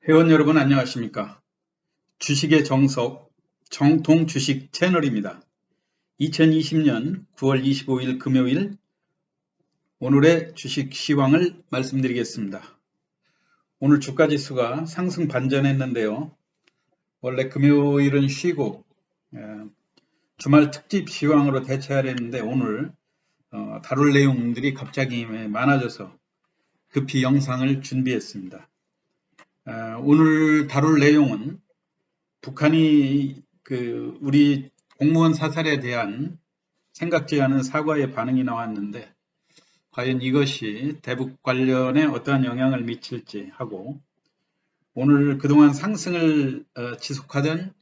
회원 여러분 안녕하십니까? 주식의 정석, 정통주식 채널입니다. 2020년 9월 25일 금요일 오늘의 주식 시황을 말씀드리겠습니다. 오늘 주가지수가 상승 반전했는데요. 원래 금요일은 쉬고 주말 특집 시황으로 대체하려 했는데 오늘 다룰 내용들이 갑자기 많아져서 급히 영상을 준비했습니다. 오늘 다룰 내용은 북한이 우리 공무원 사살에 대한 생각지 않은 사과의 반응이 나왔는데 과연 이것이 대북 관련에 어떠한 영향을 미칠지 하고, 오늘 그동안 상승을 지속하던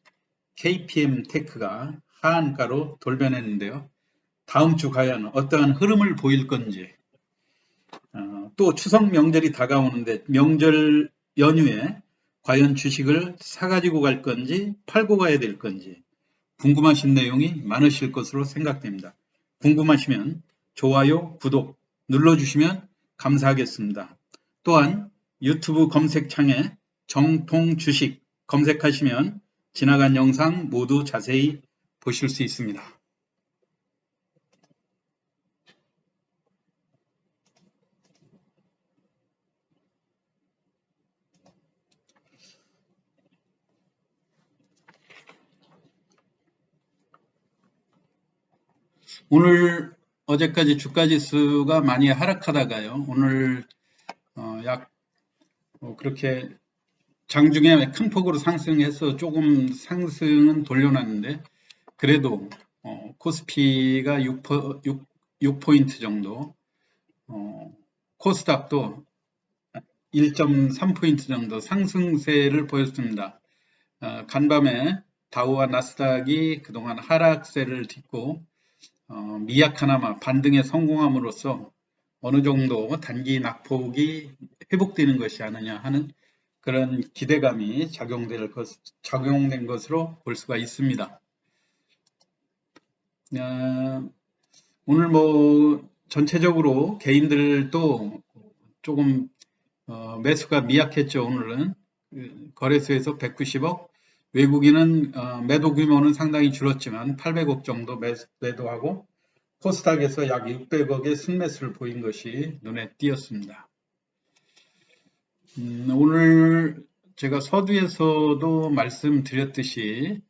KPM 테크가 하한가로 돌변했는데요. 다음 주 과연 어떠한 흐름을 보일 건지, 또 추석 명절이 다가오는데 명절 연휴에 과연 주식을 사가지고 갈 건지 팔고 가야 될 건지 궁금하신 내용이 많으실 것으로 생각됩니다. 궁금하시면 좋아요, 구독 눌러주시면 감사하겠습니다. 또한 유튜브 검색창에 정통주식 검색하시면 지나간 영상 모두 자세히 보실 수 있습니다. 오늘 어제까지 주가지수가 많이 하락하다가요. 오늘 그렇게 장중에 큰 폭으로 상승해서 조금 상승은 돌려놨는데 그래도 코스피가 6포인트 정도, 코스닥도 1.3포인트 정도 상승세를 보였습니다. 간밤에 다우와 나스닥이 그동안 하락세를 딛고 미약하나마 반등에 성공함으로써 어느 정도 단기 낙폭이 회복되는 것이 아니냐 하는 그런 기대감이 작용된 것으로 볼 수가 있습니다. 오늘 전체적으로 개인들도 조금 매수가 미약했죠. 오늘은 거래소에서 190억, 외국인은 매도 규모는 상당히 줄었지만 800억 정도 매도하고 코스닥에서 약 600억의 순매수를 보인 것이 눈에 띄었습니다. 오늘 제가 서두에서도 말씀드렸듯이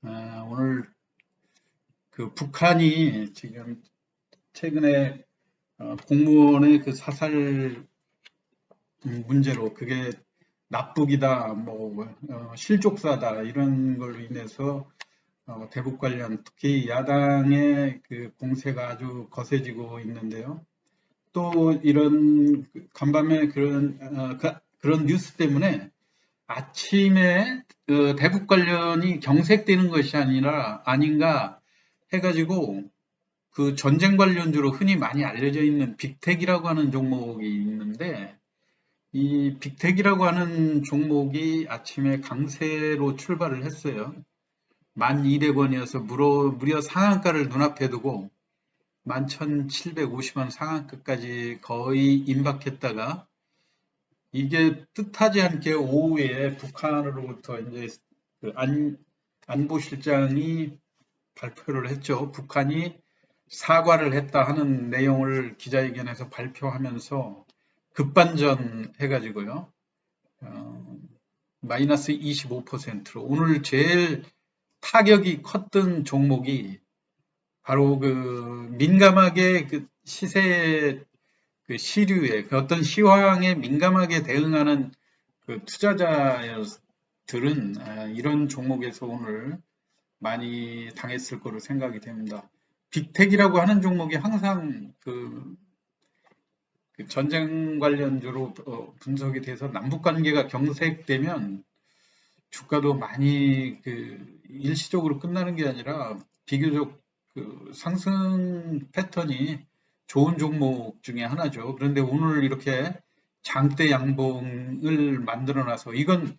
오늘 북한이 지금 최근에 공무원의 그 사살 문제로 그게 납북이다, 실족사다 이런 걸로 인해서 대북 관련 특히 야당의 그 공세가 아주 거세지고 있는데요. 또 이런 간밤에 그런 뉴스 때문에 아침에 대북 관련이 경색되는 것이 아닌가 해가지고 그 전쟁 관련주로 흔히 많이 알려져 있는 빅텍이라고 하는 종목이 있는데, 이 빅텍이라고 하는 종목이 아침에 강세로 출발을 했어요. 1200원이어서 무려 상한가를 눈앞에 두고 11,750원 상한가까지 거의 임박했다가 이게 뜻하지 않게 오후에 북한으로부터 이제 안보실장이 발표를 했죠. 북한이 사과를 했다 하는 내용을 기자회견에서 발표하면서 급반전 해가지고요. 마이너스 25%로 오늘 제일 타격이 컸던 종목이 바로 민감하게 시세 시류에 어떤 시황에 민감하게 대응하는 투자자들은 이런 종목에서 오늘 많이 당했을 거로 생각이 됩니다. 빅텍이라고 하는 종목이 항상 전쟁 관련주로 분석이 돼서 남북 관계가 경색되면 주가도 많이 일시적으로 끝나는 게 아니라 비교적 상승 패턴이 좋은 종목 중에 하나죠. 그런데 오늘 이렇게 장대 양봉을 만들어놔서 이건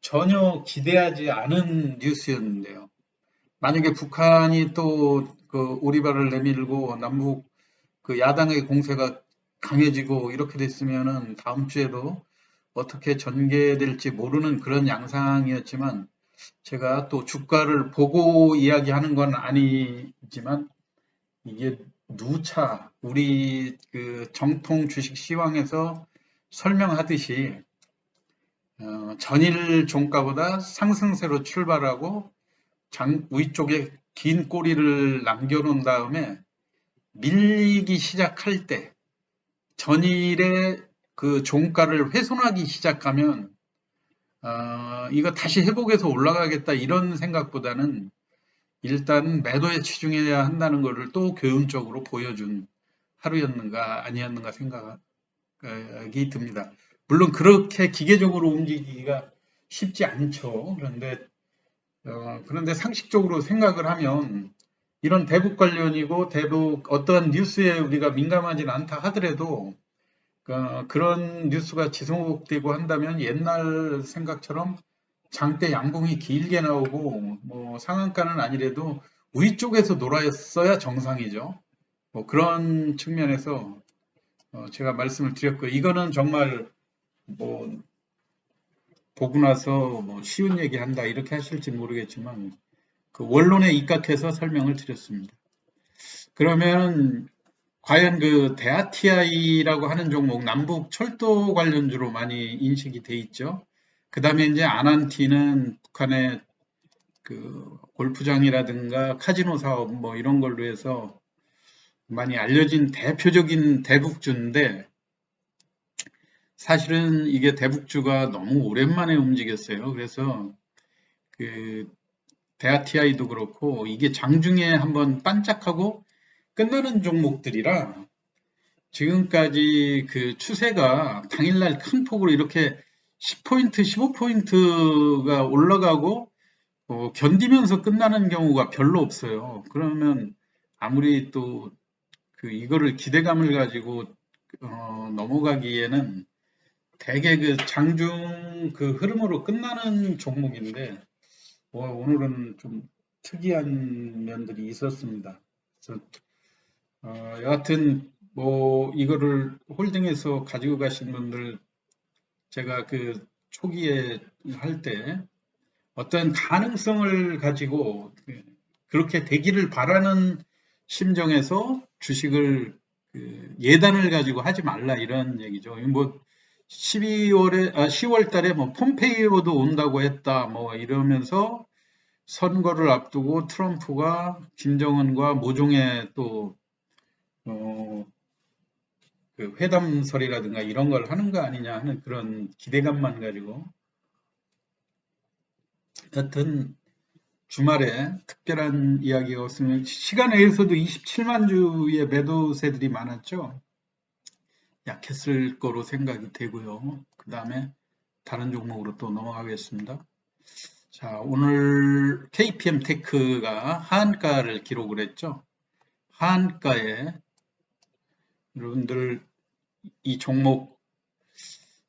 전혀 기대하지 않은 뉴스였는데요. 만약에 북한이 또 오리발을 내밀고 남북 야당의 공세가 강해지고 이렇게 됐으면은 다음 주에도 어떻게 전개될지 모르는 그런 양상이었지만 제가 또 주가를 보고 이야기하는 건 아니지만 이게 누차 우리 그 정통 주식 시황에서 설명하듯이 전일 종가보다 상승세로 출발하고 위쪽에 긴 꼬리를 남겨놓은 다음에 밀리기 시작할 때 전일의 그 종가를 훼손하기 시작하면 이거 다시 회복해서 올라가겠다 이런 생각보다는 일단 매도에 치중해야 한다는 것을 또 교훈적으로 보여준 하루였는가 아니었는가 생각이 듭니다. 물론 그렇게 기계적으로 움직이기가 쉽지 않죠. 그런데 상식적으로 생각을 하면 이런 대북 관련이고 대북 어떠한 뉴스에 우리가 민감하지는 않다 하더라도 그런 뉴스가 지속되고 한다면 옛날 생각처럼 장대 양봉이 길게 나오고 뭐 상한가는 아니래도 위쪽에서 놀았어야 정상이죠. 뭐 그런 측면에서 제가 말씀을 드렸고 이거는 정말 뭐 보고 나서 뭐 쉬운 얘기 한다 이렇게 하실지 모르겠지만 그 원론에 입각해서 설명을 드렸습니다. 그러면 과연 그 대아티아이라고 하는 종목 남북 철도 관련주로 많이 인식이 돼 있죠. 그 다음에 이제 아난티는 북한의 그 골프장이라든가 카지노 사업 뭐 이런 걸로 해서 많이 알려진 대표적인 대북주인데 사실은 이게 대북주가 너무 오랜만에 움직였어요. 그래서 그 대아티아이도 그렇고 이게 장중에 한번 반짝하고 끝나는 종목들이라 지금까지 그 추세가 당일날 큰 폭으로 이렇게 10포인트, 15포인트가 올라가고 견디면서 끝나는 경우가 별로 없어요. 그러면 아무리 또 그 이거를 기대감을 가지고 넘어가기에는 대개 그 장중 그 흐름으로 끝나는 종목인데 오늘은 좀 특이한 면들이 있었습니다. 그래서 여하튼 뭐 이거를 홀딩해서 가지고 가신 분들 제가 그 초기에 할 때 어떤 가능성을 가지고 그렇게 되기를 바라는 심정에서 주식을 예단을 가지고 하지 말라 이런 얘기죠. 뭐 10월 달에 뭐 폼페이오도 온다고 했다 뭐 이러면서 선거를 앞두고 트럼프가 김정은과 모종의 또 그 회담설이라든가 이런 걸 하는 거 아니냐 하는 그런 기대감만 가지고 하여튼 주말에 특별한 이야기가 없으면 시간 외에서도 27만 주의 매도세들이 많았죠. 약했을 거로 생각이 되고요. 그 다음에 다른 종목으로 또 넘어가겠습니다. 자, 오늘 KPM 테크가 하한가를 기록을 했죠. 하한가에 여러분들 이 종목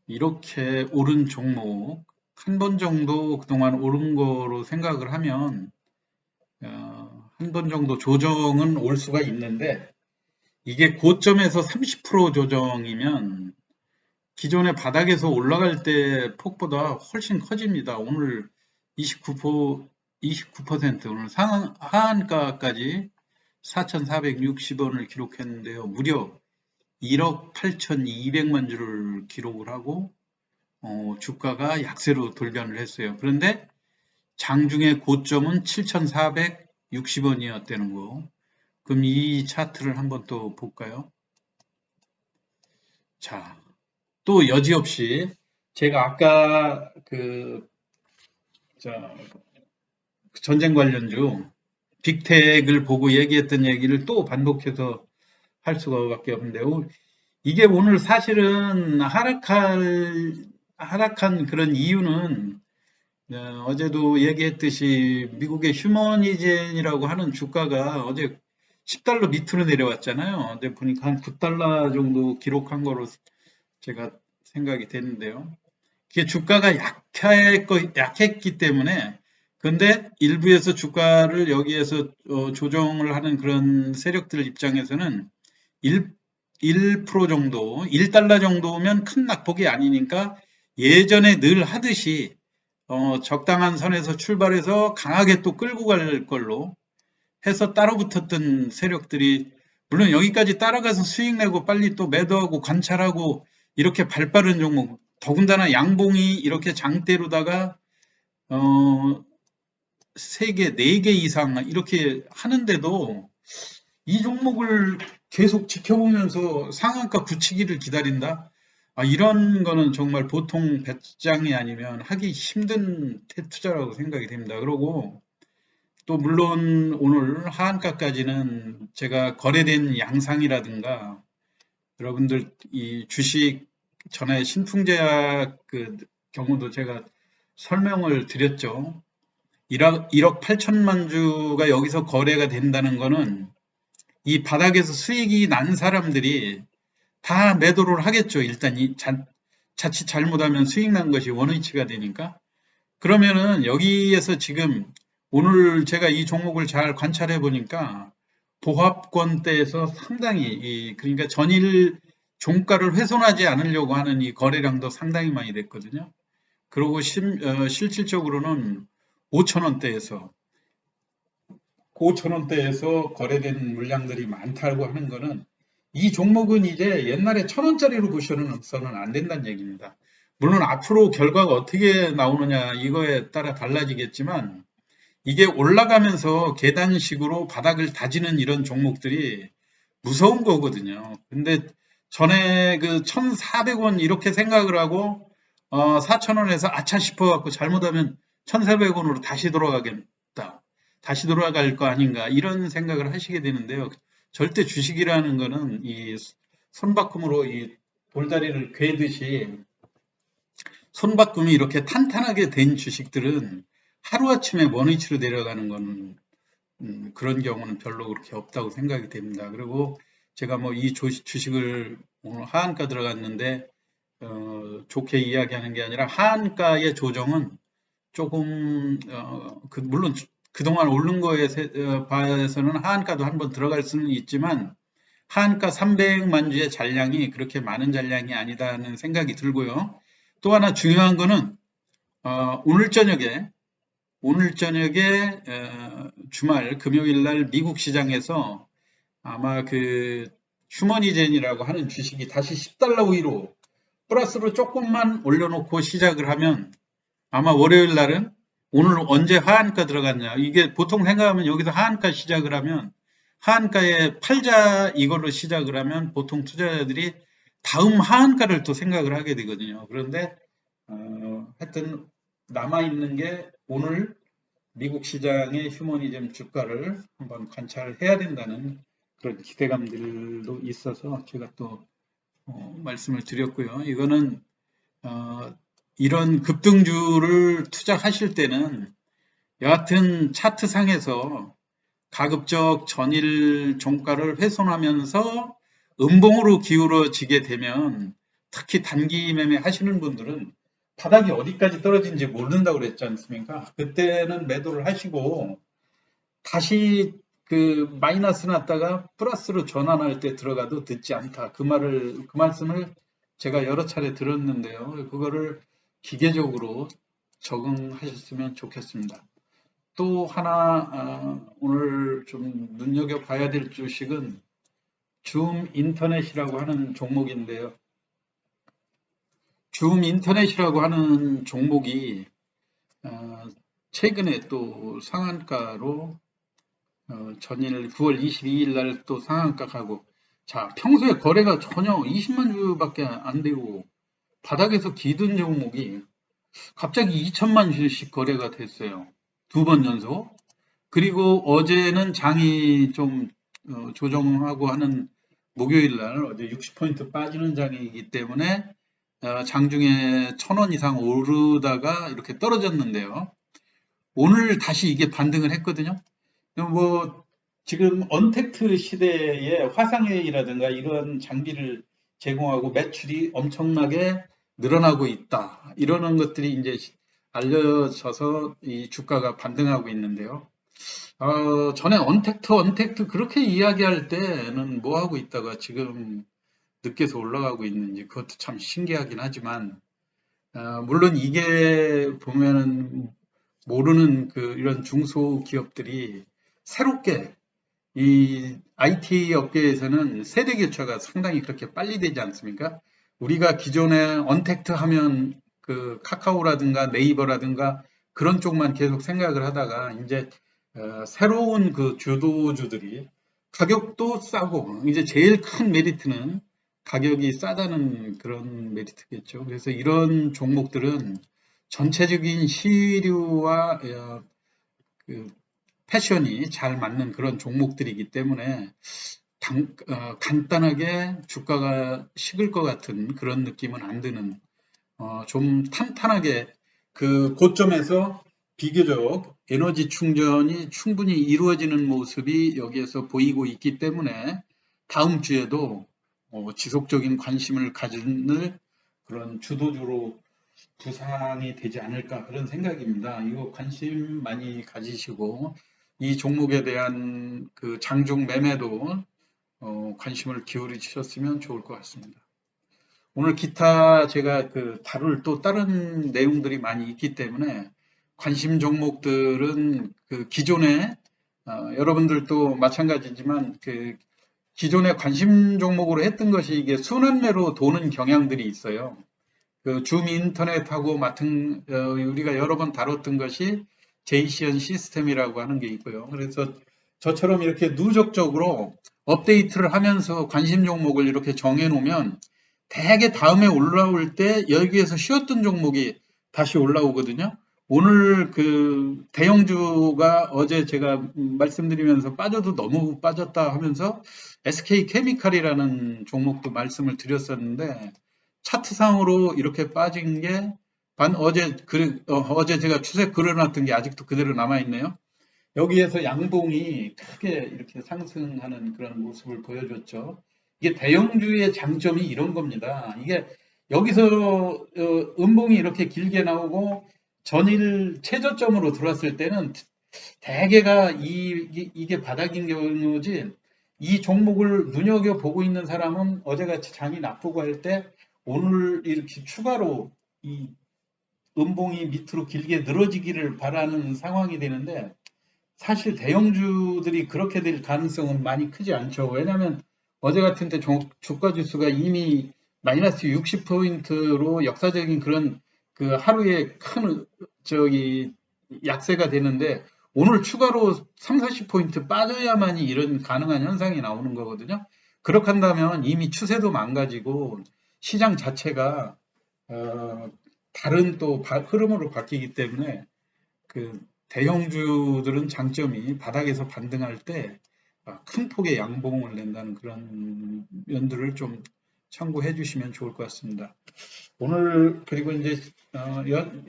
이렇게 오른 종목 한 번 정도 그동안 오른 거로 생각을 하면 한 번 정도 조정은 올 수가 있는데 이게 고점에서 30% 조정이면 기존의 바닥에서 올라갈 때 폭보다 훨씬 커집니다. 오늘 29% 오늘 하한가까지 4,460원을 기록했는데요. 무려 1억 8,200만 주를 기록을 하고 주가가 약세로 돌변을 했어요. 그런데 장중의 고점은 7,460원이었다는 거. 그럼 이 차트를 한번 또 볼까요? 자, 또 여지없이 제가 아까 전쟁 관련주 빅텍을 보고 얘기했던 얘기를 또 반복해서 할 수밖에 없는데요. 이게 오늘 사실은 하락한 그런 이유는 어제도 얘기했듯이 미국의 휴머니젠이라고 하는 주가가 어제 10달러 밑으로 내려왔잖아요. 어제 보니까 한 9달러 정도 기록한 거로 제가 생각이 되는데요. 이게 주가가 약했기 때문에 근데 일부에서 주가를 여기에서 조정을 하는 그런 세력들 입장에서는 1% 정도, 1달러 정도면 큰 낙폭이 아니니까 예전에 늘 하듯이 적당한 선에서 출발해서 강하게 또 끌고 갈 걸로 해서 따라붙었던 세력들이 물론 여기까지 따라가서 수익 내고 빨리 또 매도하고 관찰하고 이렇게 발빠른 종목 더군다나 양봉이 이렇게 장대로다가 어, 3개, 4개 이상 이렇게 하는데도 이 종목을 계속 지켜보면서 상한가 굳히기를 기다린다? 이런 거는 정말 보통 배짱이 아니면 하기 힘든 투자라고 생각이 됩니다. 그리고 또 물론 오늘 하한가까지는 제가 거래된 양상이라든가 여러분들 이 주식 전에 신풍제약 그 경우도 제가 설명을 드렸죠. 1억 8천만 주가 여기서 거래가 된다는 거는 이 바닥에서 수익이 난 사람들이 다 매도를 하겠죠. 일단 자칫 잘못하면 수익 난 것이 원위치가 되니까. 그러면은 여기에서 지금 오늘 제가 이 종목을 잘 관찰해 보니까 보합권대에서 상당히 그러니까 전일 종가를 훼손하지 않으려고 하는 이 거래량도 상당히 많이 됐거든요. 그리고 실질적으로는 5천 원대에서 5천 원대에서 거래된 물량들이 많다고 하는 거는 이 종목은 이제 옛날에 1,000원짜리로 보셔서는 안 된다는 얘기입니다. 물론 앞으로 결과가 어떻게 나오느냐 이거에 따라 달라지겠지만 이게 올라가면서 계단식으로 바닥을 다지는 이런 종목들이 무서운 거거든요. 근데 전에 그 1,400원 이렇게 생각을 하고 4,000원에서 아차 싶어갖고 잘못하면 1,400원으로 다시 돌아가겠다. 다시 돌아갈 거 아닌가 이런 생각을 하시게 되는데요. 절대 주식이라는 거는 이 손바꿈으로 이 돌다리를 괴듯이 손바꿈이 이렇게 탄탄하게 된 주식들은 하루아침에 원위치로 내려가는 건 그런 경우는 별로 그렇게 없다고 생각이 됩니다. 그리고 제가 뭐 이 주식을 오늘 하한가 들어갔는데 좋게 이야기하는 게 아니라 하한가의 조정은 조금 물론 그동안 오른 거에 봐서는 하한가도 한번 들어갈 수는 있지만 하한가 300만 주의 잔량이 그렇게 많은 잔량이 아니다는 생각이 들고요. 또 하나 중요한 거는 오늘 저녁에 주말 금요일 날 미국 시장에서 아마 그 휴머니젠이라고 하는 주식이 다시 10달러 위로 플러스로 조금만 올려놓고 시작을 하면 아마 월요일 날은 오늘 언제 하한가 들어갔냐 이게 보통 생각하면 여기서 하한가 시작을 하면 하한가에 팔자 이걸로 시작을 하면 보통 투자자들이 다음 하한가를 또 생각을 하게 되거든요. 그런데 하여튼 남아있는 게 오늘 미국 시장의 휴머니즘 주가를 한번 관찰해야 된다는 그런 기대감들도 있어서 제가 또 말씀을 드렸고요. 이거는 이런 급등주를 투자하실 때는 여하튼 차트상에서 가급적 전일 종가를 훼손하면서 음봉으로 기울어지게 되면 특히 단기 매매 하시는 분들은 바닥이 어디까지 떨어진지 모른다고 그랬지 않습니까? 그때는 매도를 하시고 다시 그 마이너스 났다가 플러스로 전환할 때 들어가도 늦지 않다. 그 말씀을 제가 여러 차례 들었는데요. 그거를 기계적으로 적응하셨으면 좋겠습니다. 또 하나 오늘 좀 눈여겨봐야 될 주식은 줌 인터넷이라고 하는 종목인데요. 줌 인터넷이라고 하는 종목이 최근에 또 상한가로 전일 9월 22일 날 또 상한가 가고 자 평소에 거래가 전혀 20만 주밖에 안 되고 바닥에서 기든 종목이 갑자기 2천만 주씩 거래가 됐어요. 2번 연속. 그리고 어제는 장이 좀 조정하고 하는 목요일 날 어제 60포인트 빠지는 장이기 때문에 장중에 1,000원 이상 오르다가 이렇게 떨어졌는데요. 오늘 다시 이게 반등을 했거든요. 뭐 지금 언택트 시대에 화상회의라든가 이런 장비를 제공하고 매출이 엄청나게 늘어나고 있다. 이러는 것들이 이제 알려져서 이 주가가 반등하고 있는데요. 전에 언택트 그렇게 이야기할 때는 뭐 하고 있다가 지금 늦게서 올라가고 있는지 그것도 참 신기하긴 하지만 물론 이게 보면은 모르는 이런 중소기업들이 새롭게 이 IT 업계에서는 세대 교체가 상당히 그렇게 빨리 되지 않습니까? 우리가 기존에 언택트 하면 카카오라든가 네이버라든가 그런 쪽만 계속 생각을 하다가 이제 새로운 주도주들이 가격도 싸고 이제 제일 큰 메리트는 가격이 싸다는 그런 메리트겠죠. 그래서 이런 종목들은 전체적인 시류와 그 패션이 잘 맞는 그런 종목들이기 때문에 간단하게 주가가 식을 것 같은 그런 느낌은 안 드는 좀 탄탄하게 고점에서 비교적 에너지 충전이 충분히 이루어지는 모습이 여기에서 보이고 있기 때문에 다음 주에도 지속적인 관심을 가질 그런 주도주로 부상이 되지 않을까 그런 생각입니다. 이거 관심 많이 가지시고 이 종목에 대한 장중 매매도 관심을 기울이셨으면 좋을 것 같습니다. 오늘 기타 제가 다룰 또 다른 내용들이 많이 있기 때문에 관심 종목들은 기존에 여러분들도 마찬가지지만 기존에 관심 종목으로 했던 것이 이게 순환매로 도는 경향들이 있어요. 줌 인터넷하고 우리가 여러 번 다뤘던 것이 제이시언 시스템이라고 하는 게 있고요. 그래서 저처럼 이렇게 누적적으로 업데이트를 하면서 관심 종목을 이렇게 정해 놓으면 대개 다음에 올라올 때 여기에서 쉬었던 종목이 다시 올라오거든요. 오늘 대형주가 어제 제가 말씀드리면서 빠져도 너무 빠졌다 하면서 SK 케미칼이라는 종목도 말씀을 드렸었는데 차트상으로 이렇게 빠진 게 어제 제가 추세 그려놨던 게 아직도 그대로 남아있네요. 여기에서 양봉이 크게 이렇게 상승하는 그런 모습을 보여줬죠. 이게 대형주의 장점이 이런 겁니다. 이게 여기서 음봉이 이렇게 길게 나오고 전일 최저점으로 들어왔을 때는 대개가 이게 바닥인 경우지 이 종목을 눈여겨보고 있는 사람은 어제같이 장이 나쁘고 할 때 오늘 이렇게 추가로 이 음봉이 밑으로 길게 늘어지기를 바라는 상황이 되는데 사실 대형주들이 그렇게 될 가능성은 많이 크지 않죠. 왜냐하면 어제 같은 때 주가 지수가 이미 마이너스 60포인트로 역사적인 그런 하루에 큰 약세가 되는데 오늘 추가로 3, 40포인트 빠져야만이 이런 가능한 현상이 나오는 거거든요. 그렇게 한다면 이미 추세도 망가지고 시장 자체가 다른 또 흐름으로 바뀌기 때문에 대형주들은 장점이 바닥에서 반등할 때 큰 폭의 양봉을 낸다는 그런 면들을 좀 참고해 주시면 좋을 것 같습니다. 오늘 그리고 이제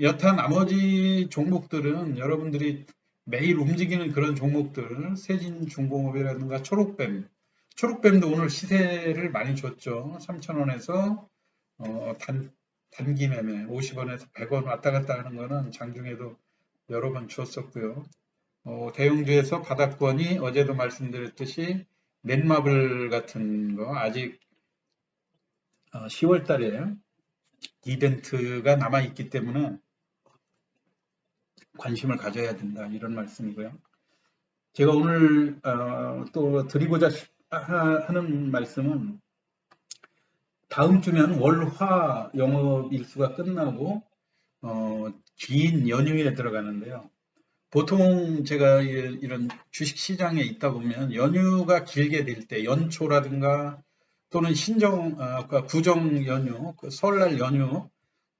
여타 나머지 종목들은 여러분들이 매일 움직이는 그런 종목들 세진중공업이라든가 초록뱀도 오늘 시세를 많이 줬죠. 3,000원에서 단기 매매 50원에서 100원 왔다 갔다 하는 거는 장중에도 여러 번 줬었고요. 대형주에서 바닥권이 어제도 말씀드렸듯이 넷마블 같은 거 아직 10월 달에 이벤트가 남아있기 때문에 관심을 가져야 된다 이런 말씀이고요. 제가 오늘 또 드리고자 하는 말씀은 다음 주면 월화 영업 일수가 끝나고 긴 연휴에 들어가는데요. 보통 제가 이런 주식 시장에 있다 보면 연휴가 길게 될 때 연초라든가 또는 구정 연휴, 설날 연휴,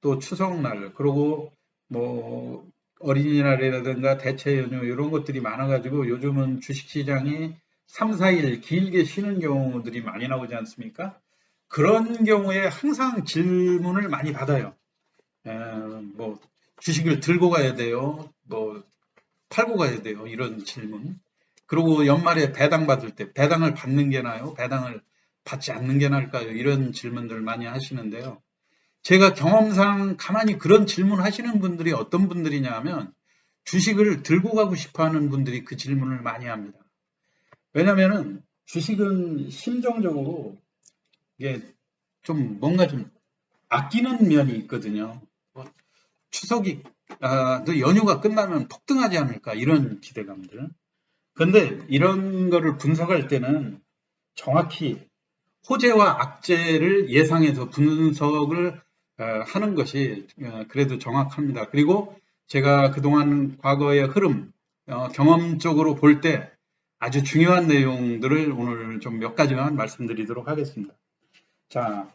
또 추석날, 그리고 뭐 어린이날이라든가 대체 연휴 이런 것들이 많아가지고 요즘은 주식 시장이 3, 4일 길게 쉬는 경우들이 많이 나오지 않습니까? 그런 경우에 항상 질문을 많이 받아요. 뭐 주식을 들고 가야 돼요. 뭐 팔고 가야 돼요. 이런 질문. 그리고 연말에 배당 받을 때 배당을 받는 게 나아요? 배당을 받지 않는 게 나을까요? 이런 질문들 많이 하시는데요. 제가 경험상 가만히 그런 질문 하시는 분들이 어떤 분들이냐 하면 주식을 들고 가고 싶어 하는 분들이 그 질문을 많이 합니다. 왜냐면은 주식은 심정적으로 이게 좀 뭔가 좀 아끼는 면이 있거든요. 추석이 또 연휴가 끝나면 폭등하지 않을까 이런 기대감들. 근데 이런 거를 분석할 때는 정확히 호재와 악재를 예상해서 분석을 하는 것이 그래도 정확합니다. 그리고 제가 그동안 과거의 흐름, 경험적으로 볼 때 아주 중요한 내용들을 오늘 좀 몇 가지만 말씀드리도록 하겠습니다. 자,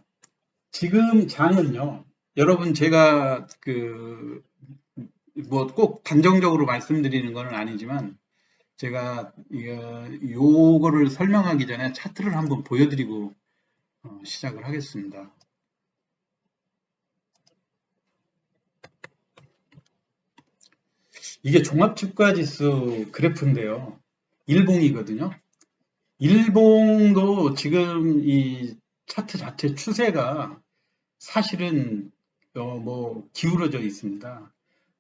지금 장은요, 여러분 제가 뭐 꼭 단정적으로 말씀드리는 건 아니지만 제가 요거를 설명하기 전에 차트를 한번 보여드리고 시작을 하겠습니다. 이게 종합주가지수 그래프인데요. 일봉이거든요. 일봉도 지금 이 차트 자체 추세가 사실은 뭐 기울어져 있습니다.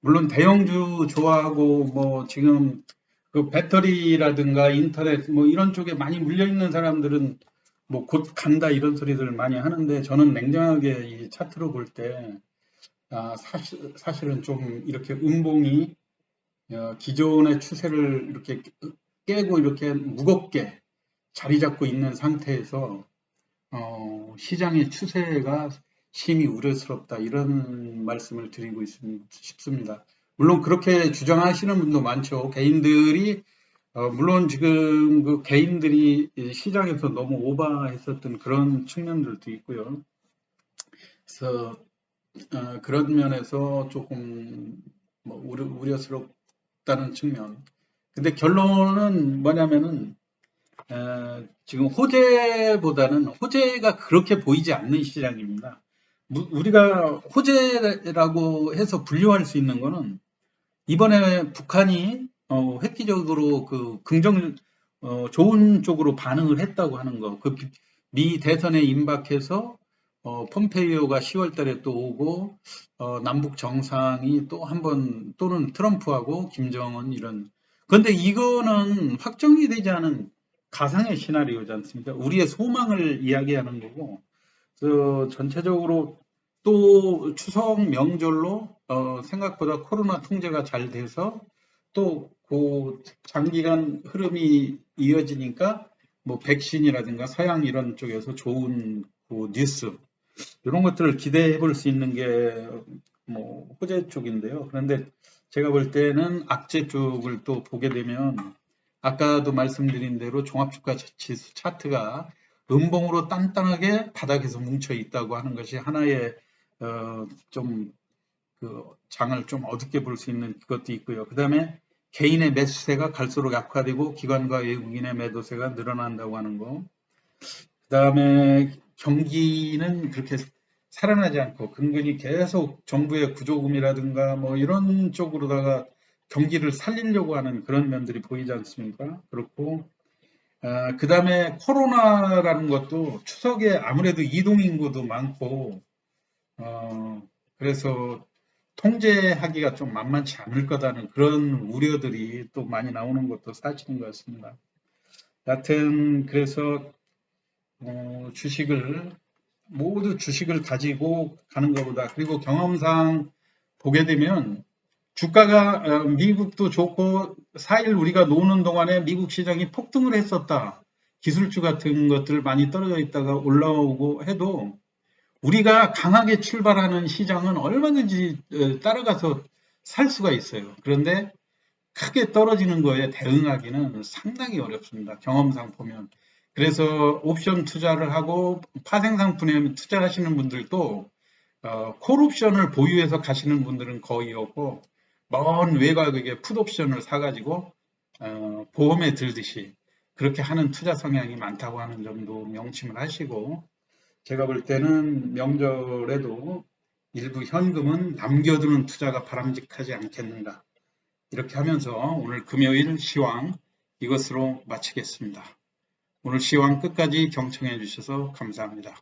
물론 대형주 좋아하고 뭐 지금 그 배터리라든가 인터넷 뭐 이런 쪽에 많이 물려 있는 사람들은 뭐 곧 간다 이런 소리들 많이 하는데 저는 냉정하게 이 차트로 볼 때 사실은 좀 이렇게 음봉이 기존의 추세를 이렇게 깨고 이렇게 무겁게 자리 잡고 있는 상태에서 시장의 추세가 심히 우려스럽다 이런 말씀을 드리고 싶습니다. 물론 그렇게 주장하시는 분도 많죠. 개인들이 물론 지금 그 개인들이 시장에서 너무 오버했었던 그런 측면들도 있고요. 그래서 그런 면에서 조금 뭐 우려스럽다는 측면. 근데 결론은 뭐냐면은 지금 호재보다는 호재가 그렇게 보이지 않는 시장입니다. 우리가 호재라고 해서 분류할 수 있는 거는 이번에 북한이 획기적으로 좋은 쪽으로 반응을 했다고 하는 거. 미 대선에 임박해서 폼페이오가 10월 달에 또 오고 남북 정상이 또 한 번 또는 트럼프하고 김정은 이런. 그런데 이거는 확정이 되지 않은 가상의 시나리오지 않습니까? 우리의 소망을 이야기하는 거고, 전체적으로 또 추석 명절로 생각보다 코로나 통제가 잘 돼서 또 그 장기간 흐름이 이어지니까 뭐 백신이라든가 서양 이런 쪽에서 좋은 그 뉴스 이런 것들을 기대해 볼 수 있는 게 뭐 호재 쪽인데요. 그런데 제가 볼 때는 악재 쪽을 또 보게 되면 아까도 말씀드린 대로 종합주가 지수 차트가 음봉으로 단단하게 바닥에서 뭉쳐 있다고 하는 것이 하나의 좀 장을 좀 어둡게 볼 수 있는 그것도 있고요. 그 다음에 개인의 매수세가 갈수록 약화되고 기관과 외국인의 매도세가 늘어난다고 하는 거. 그 다음에 경기는 그렇게 살아나지 않고 근근히 계속 정부의 구조금이라든가 뭐 이런 쪽으로다가 경기를 살리려고 하는 그런 면들이 보이지 않습니까? 그렇고 그 다음에 코로나라는 것도 추석에 아무래도 이동인구도 많고 그래서 통제하기가 좀 만만치 않을 거다는 그런 우려들이 또 많이 나오는 것도 사실인 것 같습니다. 여하튼 그래서 모두 주식을 가지고 가는 것보다 그리고 경험상 보게 되면 주가가 미국도 좋고 4일 우리가 노는 동안에 미국 시장이 폭등을 했었다. 기술주 같은 것들 많이 떨어져 있다가 올라오고 해도 우리가 강하게 출발하는 시장은 얼마든지 따라가서 살 수가 있어요. 그런데 크게 떨어지는 거에 대응하기는 상당히 어렵습니다. 경험상 보면. 그래서 옵션 투자를 하고 파생상품에 투자하시는 분들도 콜옵션을 보유해서 가시는 분들은 거의 없고 먼 외곽에 풋옵션을 사가지고 보험에 들듯이 그렇게 하는 투자 성향이 많다고 하는 점도 명심을 하시고 제가 볼 때는 명절에도 일부 현금은 남겨두는 투자가 바람직하지 않겠는가 이렇게 하면서 오늘 금요일 시황 이것으로 마치겠습니다. 오늘 시황 끝까지 경청해 주셔서 감사합니다.